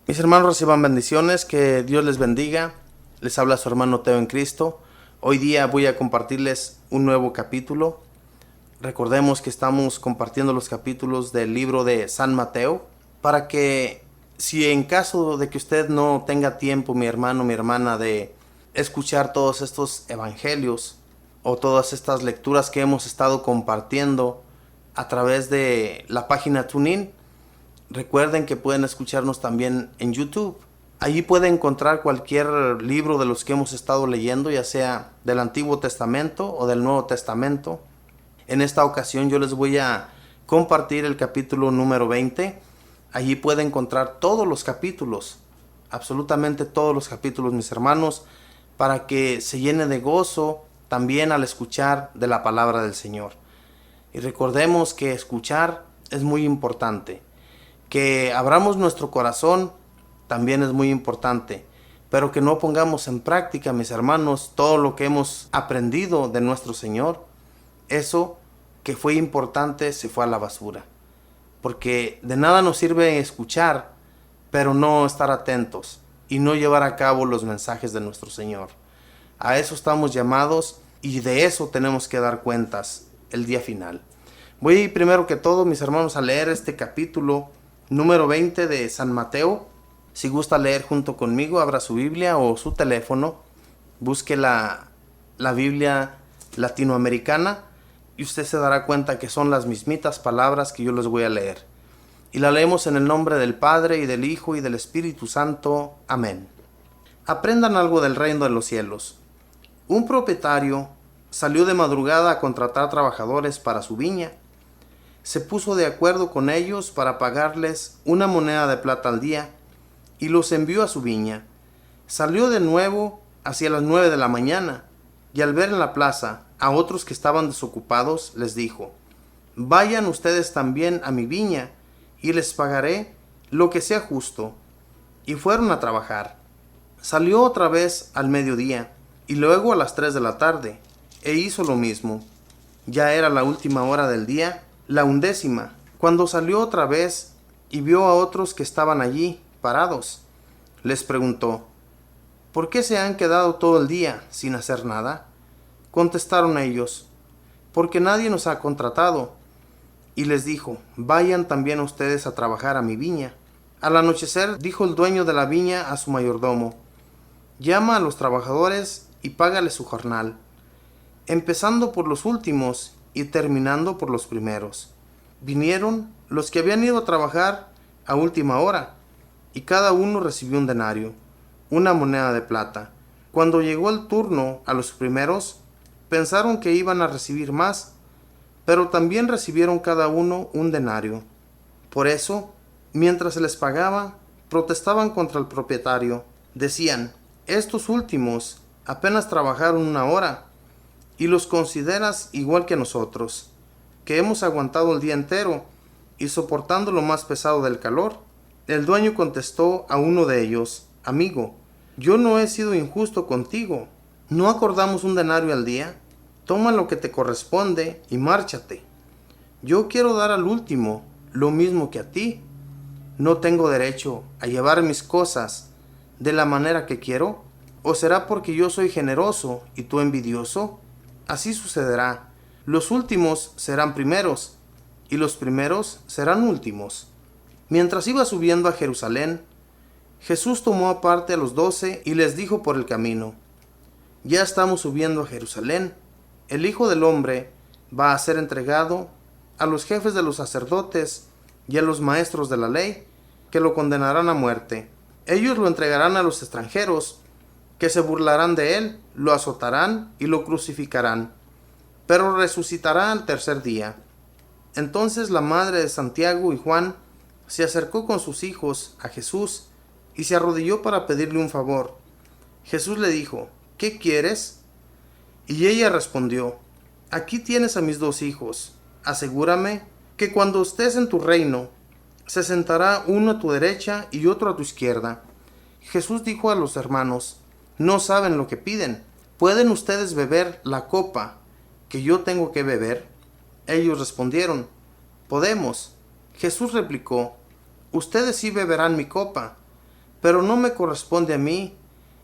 Mis hermanos, reciban bendiciones, que Dios les bendiga. Les habla su hermano Teo en Cristo. Hoy día voy a compartirles un nuevo capítulo. Recordemos que estamos compartiendo los capítulos del libro de San Mateo, para que si en caso de que usted no tenga tiempo, mi hermano, mi hermana, de escuchar todos estos evangelios o todas estas lecturas que hemos estado compartiendo a través de la página TuneIn, recuerden que pueden escucharnos también en YouTube. Allí pueden encontrar cualquier libro de los que hemos estado leyendo, ya sea del Antiguo Testamento o del Nuevo Testamento. En esta ocasión yo les voy a compartir el capítulo número 20. Allí pueden encontrar todos los capítulos, absolutamente todos los capítulos, mis hermanos, para que se llene de gozo también al escuchar de la palabra del Señor. Y recordemos que escuchar es muy importante. Que abramos nuestro corazón también es muy importante, pero que no pongamos en práctica, mis hermanos, todo lo que hemos aprendido de nuestro Señor. Eso que fue importante se fue a la basura, porque de nada nos sirve escuchar, pero no estar atentos y no llevar a cabo los mensajes de nuestro Señor. A eso estamos llamados y de eso tenemos que dar cuentas el día final. Voy primero que todo, mis hermanos, a leer este capítulo número 20 de San Mateo. Si gusta leer junto conmigo, abra su Biblia o su teléfono, busque la Biblia latinoamericana y usted se dará cuenta que son las mismitas palabras que yo les voy a leer. Y la leemos en el nombre del Padre, y del Hijo, y del Espíritu Santo. Amén. Aprendan algo del reino de los cielos. Un propietario salió de madrugada a contratar trabajadores para su viña. Se puso de acuerdo con ellos para pagarles una moneda de plata al día y los envió a su viña. Salió de nuevo hacia las 9 de la mañana y al ver en la plaza a otros que estaban desocupados, les dijo: vayan ustedes también a mi viña y les pagaré lo que sea justo. Y fueron a trabajar. Salió otra vez al mediodía y luego a las 3 de la tarde e hizo lo mismo. Ya era la última hora del día, la 11ª, cuando salió otra vez y vio a otros que estaban allí parados. Les preguntó: ¿por qué se han quedado todo el día sin hacer nada? Contestaron ellos: porque nadie nos ha contratado. Y les dijo: vayan también ustedes a trabajar a mi viña. Al anochecer dijo el dueño de la viña a su mayordomo: llama a los trabajadores y págales su jornal, empezando por los últimos y terminando por los primeros. Vinieron los que habían ido a trabajar a última hora, y cada uno recibió un denario, una moneda de plata. Cuando llegó el turno a los primeros, pensaron que iban a recibir más, pero también recibieron cada uno un denario. Por eso, mientras se les pagaba, protestaban contra el propietario. Decían: estos últimos apenas trabajaron una hora, y los consideras igual que nosotros, que hemos aguantado el día entero y soportando lo más pesado del calor. El dueño contestó a uno de ellos: amigo, yo no he sido injusto contigo. ¿No acordamos un denario al día? Toma lo que te corresponde y márchate. Yo quiero dar al último lo mismo que a ti. ¿No tengo derecho a llevar mis cosas de la manera que quiero? ¿O será porque yo soy generoso y tú envidioso? Así sucederá. Los últimos serán primeros, y los primeros serán últimos. Mientras iba subiendo a Jerusalén, Jesús tomó aparte a los 12 y les dijo por el camino: ya estamos subiendo a Jerusalén. El Hijo del Hombre va a ser entregado a los jefes de los sacerdotes y a los maestros de la ley, que lo condenarán a muerte. Ellos lo entregarán a los extranjeros, que se burlarán de él, lo azotarán y lo crucificarán, pero resucitará al tercer día. Entonces la madre de Santiago y Juan se acercó con sus hijos a Jesús y se arrodilló para pedirle un favor. Jesús le dijo: ¿qué quieres? Y ella respondió: aquí tienes a mis 2 hijos. Asegúrame que cuando estés en tu reino, se sentará uno a tu derecha y otro a tu izquierda. Jesús dijo a los hermanos: no saben lo que piden. ¿Pueden ustedes beber la copa que yo tengo que beber? Ellos respondieron: podemos. Jesús replicó: ustedes sí beberán mi copa, pero no me corresponde a mí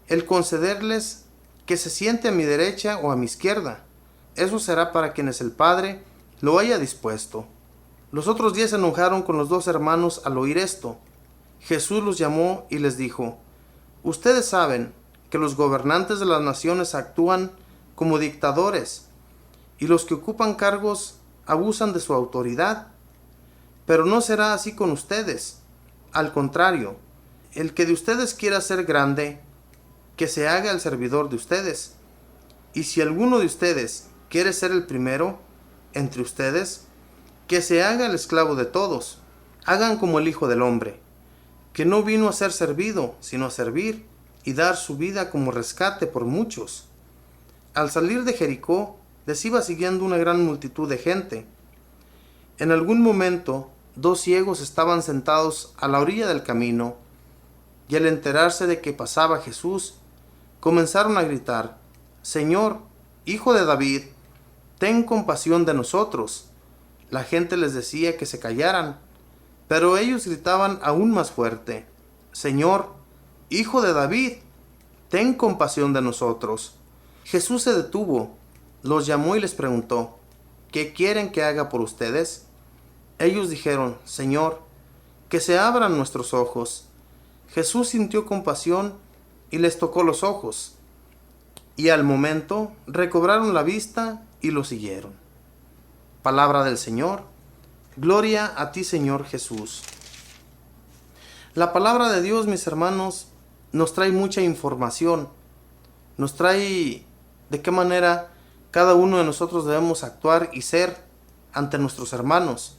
el concederles que se siente a mi derecha o a mi izquierda. Eso será para quienes el Padre lo haya dispuesto. Los otros 10 se enojaron con los 2 hermanos al oír esto. Jesús los llamó y les dijo: ustedes saben que los gobernantes de las naciones actúan como dictadores, y los que ocupan cargos abusan de su autoridad. Pero no será así con ustedes. Al contrario, el que de ustedes quiera ser grande, que se haga el servidor de ustedes. Y si alguno de ustedes quiere ser el primero entre ustedes, que se haga el esclavo de todos. Hagan como el Hijo del Hombre, que no vino a ser servido, sino a servir y dar su vida como rescate por muchos. Al salir de Jericó, les iba siguiendo una gran multitud de gente. En algún momento, 2 ciegos estaban sentados a la orilla del camino, y al enterarse de que pasaba Jesús, comenzaron a gritar: Señor, Hijo de David, ten compasión de nosotros. La gente les decía que se callaran, pero ellos gritaban aún más fuerte: Señor, Hijo de David, ten compasión de nosotros. Jesús se detuvo, los llamó y les preguntó: ¿qué quieren que haga por ustedes? Ellos dijeron: Señor, que se abran nuestros ojos. Jesús sintió compasión y les tocó los ojos, y al momento recobraron la vista y lo siguieron. Palabra del Señor. Gloria a ti, Señor Jesús. La palabra de Dios, mis hermanos, nos trae mucha información. Nos trae de qué manera cada uno de nosotros debemos actuar y ser ante nuestros hermanos.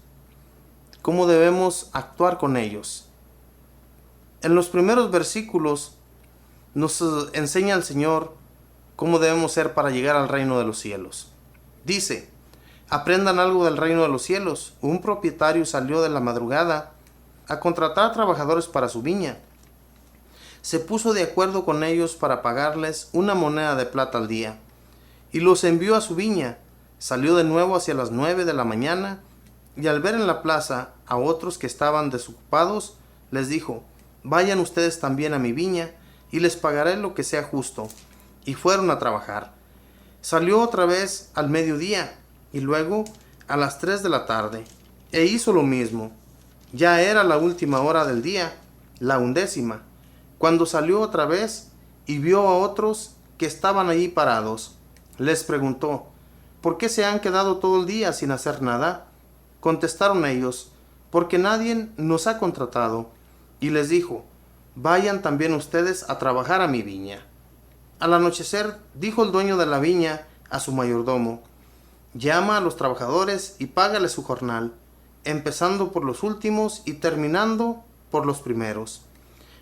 Cómo debemos actuar con ellos. En los primeros versículos nos enseña el Señor cómo debemos ser para llegar al reino de los cielos. Dice: aprendan algo del reino de los cielos. Un propietario salió de la madrugada a contratar trabajadores para su viña. Se puso de acuerdo con ellos para pagarles una moneda de plata al día, y los envió a su viña. Salió de nuevo hacia las 9 de la mañana, y al ver en la plaza a otros que estaban desocupados, les dijo: vayan ustedes también a mi viña, y les pagaré lo que sea justo. Y fueron a trabajar. Salió otra vez al mediodía, y luego a las 3 de la tarde, e hizo lo mismo. Ya era la última hora del día, la 11ª, cuando salió otra vez y vio a otros que estaban allí parados. Les preguntó: ¿por qué se han quedado todo el día sin hacer nada? Contestaron ellos: porque nadie nos ha contratado. Y les dijo: vayan también ustedes a trabajar a mi viña. Al anochecer, dijo el dueño de la viña a su mayordomo: llama a los trabajadores y págales su jornal, empezando por los últimos y terminando por los primeros.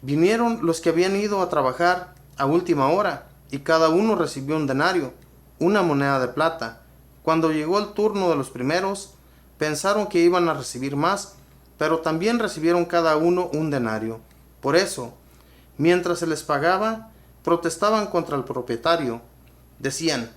Vinieron los que habían ido a trabajar a última hora, y cada uno recibió un denario, una moneda de plata. Cuando llegó el turno de los primeros, pensaron que iban a recibir más, pero también recibieron cada uno un denario. Por eso, mientras se les pagaba, protestaban contra el propietario. Decían: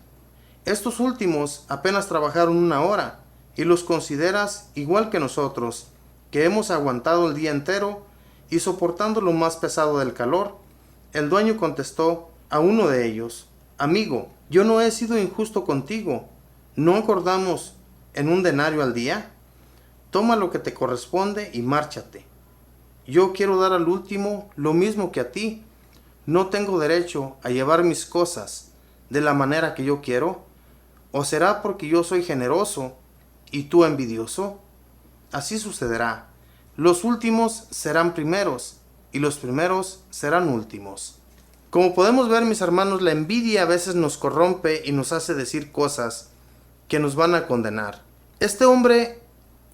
estos últimos apenas trabajaron 1 hora, y los consideras igual que nosotros, que hemos aguantado el día entero y soportando lo más pesado del calor. El dueño contestó a uno de ellos: amigo, yo no he sido injusto contigo. ¿No acordamos en un denario al día? Toma lo que te corresponde y márchate. Yo quiero dar al último lo mismo que a ti. ¿No tengo derecho a llevar mis cosas de la manera que yo quiero? ¿O será porque yo soy generoso y tú envidioso? Así sucederá. Los últimos serán primeros y los primeros serán últimos. Como podemos ver, mis hermanos, la envidia a veces nos corrompe y nos hace decir cosas que nos van a condenar. Este hombre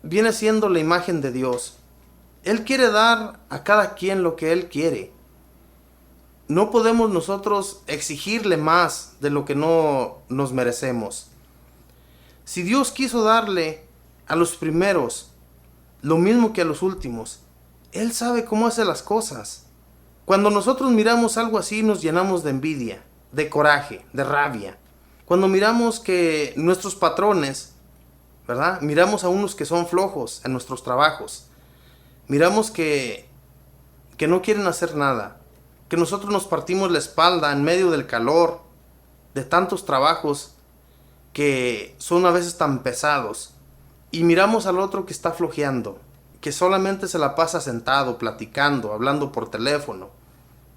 viene siendo la imagen de Dios. Él quiere dar a cada quien lo que él quiere. No podemos nosotros exigirle más de lo que no nos merecemos. Si Dios quiso darle a los primeros lo mismo que a los últimos, Él sabe cómo hace las cosas. Cuando nosotros miramos algo así, nos llenamos de envidia, de coraje, de rabia. Cuando miramos que nuestros patrones, ¿verdad? Miramos a unos que son flojos en nuestros trabajos. Miramos que no quieren hacer nada. que nosotros nos partimos la espalda en medio del calor, de tantos trabajos que son a veces tan pesados, y miramos al otro que está flojeando, que solamente se la pasa sentado, platicando, hablando por teléfono,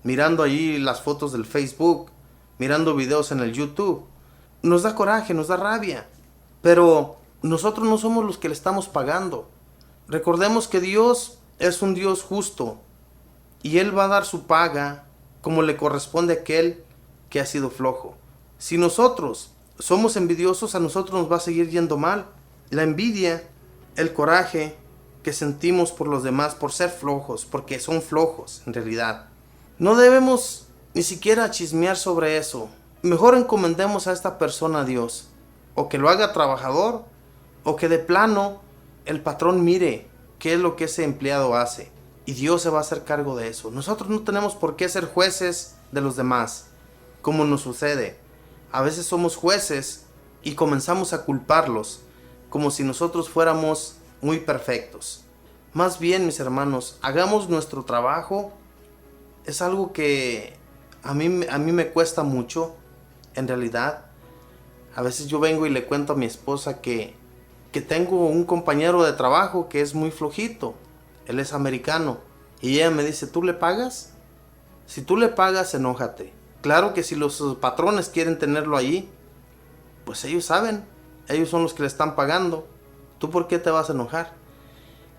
mirando allí las fotos del Facebook, mirando videos en el YouTube. Nos da coraje, nos da rabia, pero nosotros no somos los que le estamos pagando. Recordemos que Dios es un Dios justo y Él va a dar su paga como le corresponde a aquel que ha sido flojo. Si nosotros somos envidiosos, a nosotros nos va a seguir yendo mal. La envidia, el coraje que sentimos por los demás por ser flojos, porque son flojos en realidad. No debemos ni siquiera chismear sobre eso. Mejor encomendemos a esta persona a Dios, o que lo haga trabajador, o que de plano el patrón mire qué es lo que ese empleado hace, y Dios se va a hacer cargo de eso. Nosotros no tenemos por qué ser jueces de los demás, como nos sucede. A veces somos jueces y comenzamos a culparlos, como si nosotros fuéramos muy perfectos. Más bien, mis hermanos, hagamos nuestro trabajo. Es algo que a mí me cuesta mucho, en realidad. A veces yo vengo y le cuento a mi esposa que tengo un compañero de trabajo que es muy flojito. Él es americano. Y ella me dice, ¿tú le pagas? Si tú le pagas, enójate. Claro que si los patrones quieren tenerlo allí, pues ellos saben. Ellos son los que le están pagando. ¿Tú por qué te vas a enojar?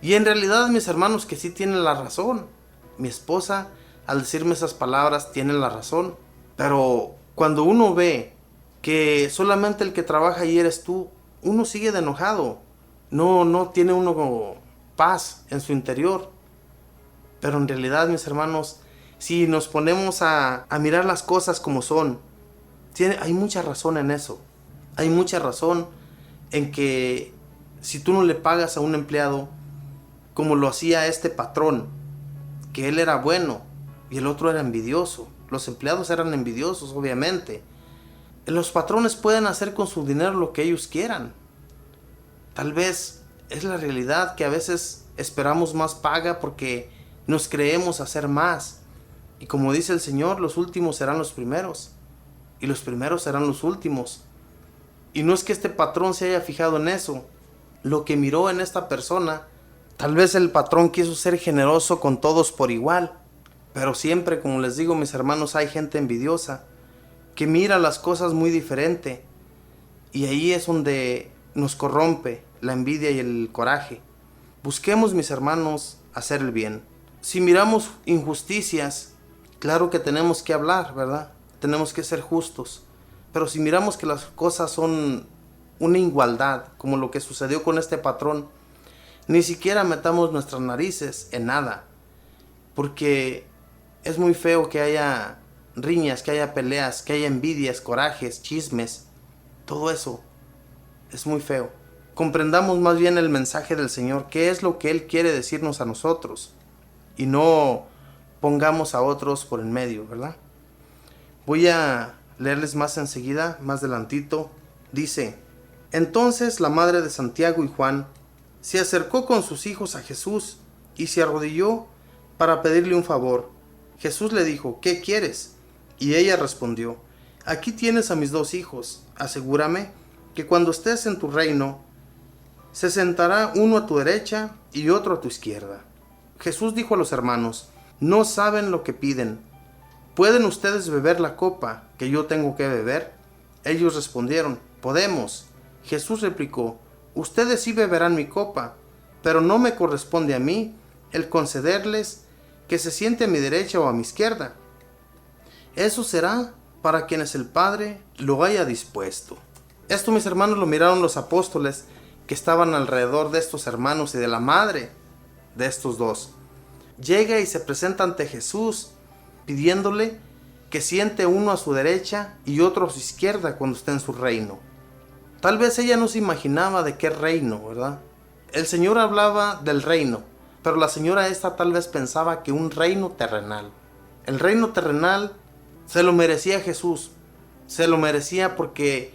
Y en realidad, mis hermanos, que sí tienen la razón. Mi esposa, al decirme esas palabras, tiene la razón. Pero cuando uno ve que solamente el que trabaja ahí eres tú, uno sigue de enojado. No tiene uno paz en su interior. Pero en realidad, mis hermanos, si nos ponemos a mirar las cosas como son, hay mucha razón en eso. Hay mucha razón en que si tú no le pagas a un empleado como lo hacía este patrón, que él era bueno y el otro era envidioso. Los empleados eran envidiosos, obviamente. Los patrones pueden hacer con su dinero lo que ellos quieran. Tal vez es la realidad que a veces esperamos más paga porque nos creemos hacer más. Y como dice el Señor, los últimos serán los primeros y los primeros serán los últimos. Y no es que este patrón se haya fijado en eso. Lo que miró en esta persona, tal vez el patrón quiso ser generoso con todos por igual. Pero siempre, como les digo, mis hermanos, hay gente envidiosa que mira las cosas muy diferente. Y ahí es donde nos corrompe la envidia y el coraje. Busquemos, mis hermanos, hacer el bien. Si miramos injusticias, claro que tenemos que hablar, ¿verdad? Tenemos que ser justos. Pero si miramos que las cosas son una igualdad, como lo que sucedió con este patrón, ni siquiera metamos nuestras narices en nada. Porque es muy feo que haya riñas, que haya peleas, que haya envidias, corajes, chismes. Todo eso es muy feo. Comprendamos más bien el mensaje del Señor, qué es lo que Él quiere decirnos a nosotros. Y no pongamos a otros por en medio, ¿verdad? Voy a leerles más enseguida, más adelantito. Dice, entonces la madre de Santiago y Juan se acercó con sus hijos a Jesús y se arrodilló para pedirle un favor. Jesús le dijo, ¿qué quieres? Y ella respondió, aquí tienes a mis 2 hijos. Asegúrame que cuando estés en tu reino, se sentará uno a tu derecha y otro a tu izquierda. Jesús dijo a los hermanos, no saben lo que piden. ¿Pueden ustedes beber la copa que yo tengo que beber? Ellos respondieron, podemos. Jesús replicó, ustedes sí beberán mi copa, pero no me corresponde a mí el concederles que se siente a mi derecha o a mi izquierda. Eso será para quienes el Padre lo haya dispuesto. Esto, mis hermanos, lo miraron los apóstoles que estaban alrededor de estos hermanos y de la madre de estos 2. Llega y se presenta ante Jesús pidiéndole que siente uno a su derecha y otro a su izquierda cuando esté en su reino. Tal vez ella no se imaginaba de qué reino, ¿verdad? El Señor hablaba del reino, pero la señora esta tal vez pensaba que un reino terrenal. El reino terrenal se lo merecía Jesús, se lo merecía porque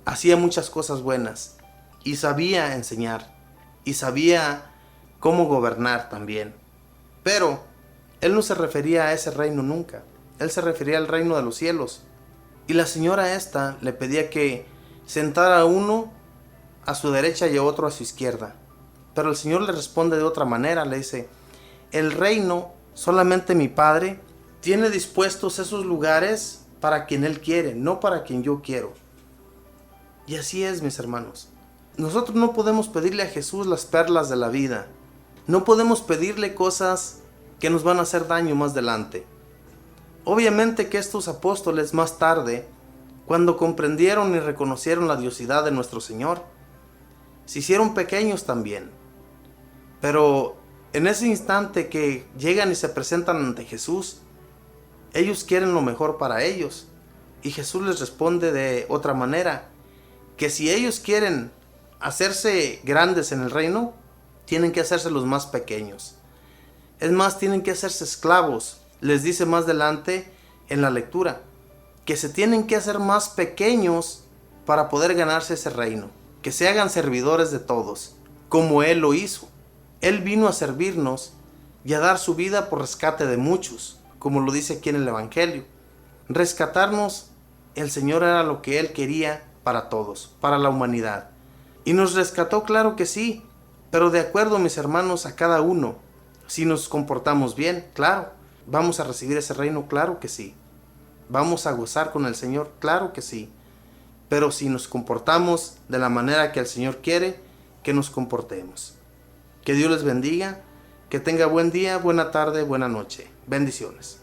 hacía muchas cosas buenas y sabía enseñar y sabía cómo gobernar también. Pero Él no se refería a ese reino nunca. Él se refería al reino de los cielos. Y la señora esta le pedía que sentara a uno a su derecha y a otro a su izquierda. Pero el Señor le responde de otra manera, le dice: el reino, solamente mi Padre tiene dispuestos esos lugares para quien Él quiere, no para quien yo quiero. Y así es, mis hermanos. Nosotros no podemos pedirle a Jesús las perlas de la vida. No podemos pedirle cosas que nos van a hacer daño más adelante. Obviamente que estos apóstoles más tarde, cuando comprendieron y reconocieron la diosidad de nuestro Señor, se hicieron pequeños también. Pero en ese instante que llegan y se presentan ante Jesús, ellos quieren lo mejor para ellos. Y Jesús les responde de otra manera, que si ellos quieren hacerse grandes en el reino, tienen que hacerse los más pequeños. Es más, tienen que hacerse esclavos. Les dice más adelante en la lectura, que se tienen que hacer más pequeños para poder ganarse ese reino. Que se hagan servidores de todos, como Él lo hizo. Él vino a servirnos y a dar su vida por rescate de muchos, como lo dice aquí en el Evangelio. Rescatarnos, el Señor era lo que Él quería para todos, para la humanidad. Y nos rescató, claro que sí, pero de acuerdo, mis hermanos, a cada uno. Si nos comportamos bien, claro, vamos a recibir ese reino, claro que sí. Vamos a gozar con el Señor, claro que sí. Pero si nos comportamos de la manera que el Señor quiere que nos comportemos. Que Dios les bendiga, que tenga buen día, buena tarde, buena noche. Bendiciones.